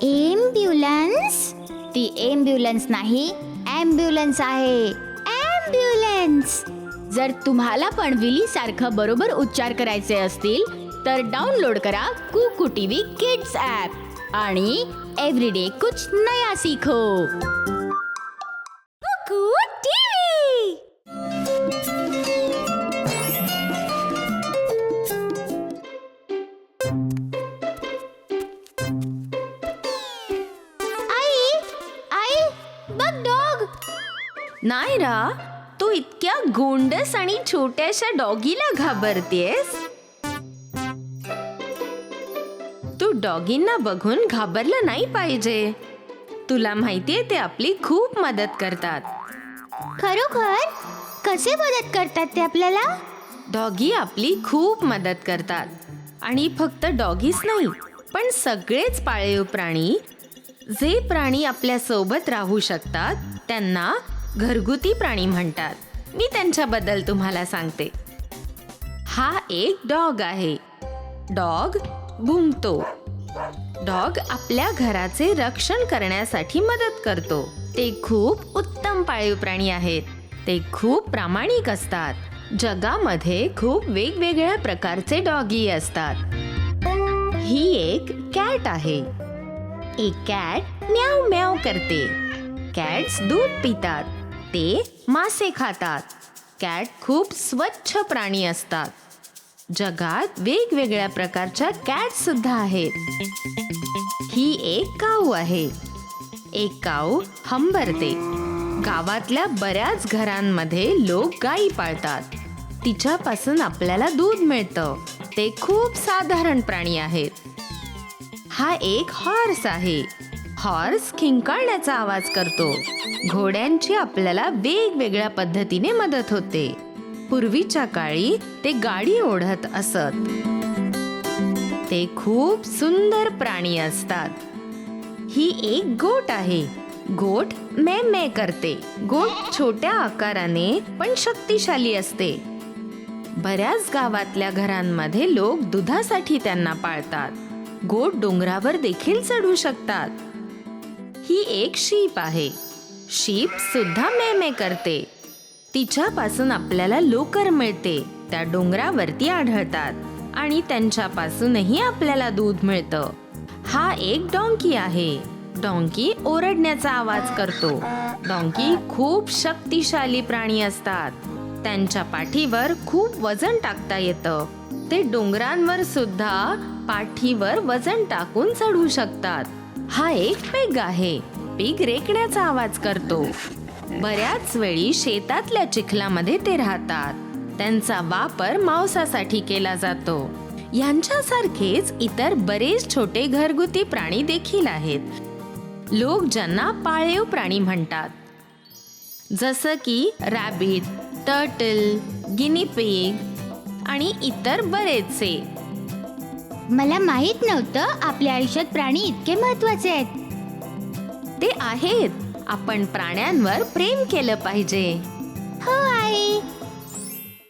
Ambulance? ती ambulance नाही, ambulance आहे. ॲम्ब्युलन्स. जर तुम्हाला पण विली सारखं बरोबर उच्चार करायचे असतील तर डाउनलोड करा कुकू टीव्ही किड्स ॲप आणि एव्हरीडे कुछ नया सीखो. कुकू टीव्ही. आई, आई, बघ डॉग. नाही रा, तू इतक्या गोंडस आणि छोट्याशा डॉगीला घाबरतेस. तू डॉगींना बघून घाबरलं नाही पाहिजे. तुला माहितीये ते आपली खूप मदत करतात. खरोखर? कसे मदत करतात ते आपल्याला? डॉगी आपली खूप मदत करतात. आणि फक्त डॉगीच नाही, पण सगळेच पाळीव प्राणी, जे प्राणी आपल्या सोबत राहू शकतात त्यांना घरगुती प्राणी म्हणतात. मी त्यांच्याबद्दल तुम्हाला सांगते. हा एक डॉग आहे. डॉग भुंकतो. डॉग आपल्या घराचे रक्षण करण्यासाठी मदत करतो. ते खूप उत्तम पाळीव प्राणी आहेत. ते खूप प्रामाणिक असतात. जगामध्ये खूप वेगवेगळ्या प्रकारचे डॉगी असतात. ही एक कॅट आहे. एक कॅट म्याव म्याव करते. कॅट्स दूध पितात. ते मासे खातात. कॅट खूप स्वच्छ प्राणी असतात. जगात वेगवेगळ्या प्रकारच्या कॅट सुद्धा आहेत. ही एक काऊ आहे. एक काऊ हंबरते. गावातल्या बऱ्याच घरांमध्ये लोक गायी पाळतात. तिच्यापासून आपल्याला दूध मिळतं. ते खूप साधारण प्राणी आहेत. हा एक हॉर्स आहे. हॉर्स खिंकाळण्याचा आवाज करतो. घोड्यांची आपल्याला वेगवेगळ्या पद्धतीने मदत होते. पूर्वीच्या काळी ते गाडी ओढत असत. ते खूप सुंदर प्राणी असतात. ही एक गोट आहे. गोट मे मे करते. गोट छोट्या आकाराने पण शक्तिशाली असते. बऱ्याच गावातल्या घरांमध्ये लोक दुधासाठी त्यांना पाळतात. गोट डोंगरावर देखील चढू शकतात. ही एक शीप आहे. शीप सुद्धा मे मे करते. तिच्यापासून आपल्याला लोकर मिळते. त्या डोंगरावरती आढळतात आणि त्यांच्यापासूनही आपल्याला दूध मिळतं. हा एक डॉंकी आहे. डॉंकी ओरडण्याचा आवाज करतो. डॉंकी खूप शक्तिशाली प्राणी असतात. त्यांच्या पाठीवर खूप वजन टाकता येतं. ते डोंगरांवर सुद्धा पाठीवर वजन टाकून चढू शकतात. हा एक पिग आहे. पिग रेकण्याचा आवाज करतो. बऱ्याच वेळी शेतातल्या चिखलामध्ये ते राहतात. त्यांचा वापर मांसासाठी केला जातो. यांच्यासारखेच इतर बरेच छोटे घरगुती प्राणी देखील आहेत. लोक ज्यांना पाळीव प्राणी म्हणतात, जसं की रॅबिट, टर्टल, गिनी पिग आणि इतर बरेचसे. मला माहित नव्हतं आपल्या आयुष्यात प्राणी इतके महत्वाचे आहेत. ते आहेत. आपण प्राण्यांवर प्रेम केलं पाहिजे. हो आई.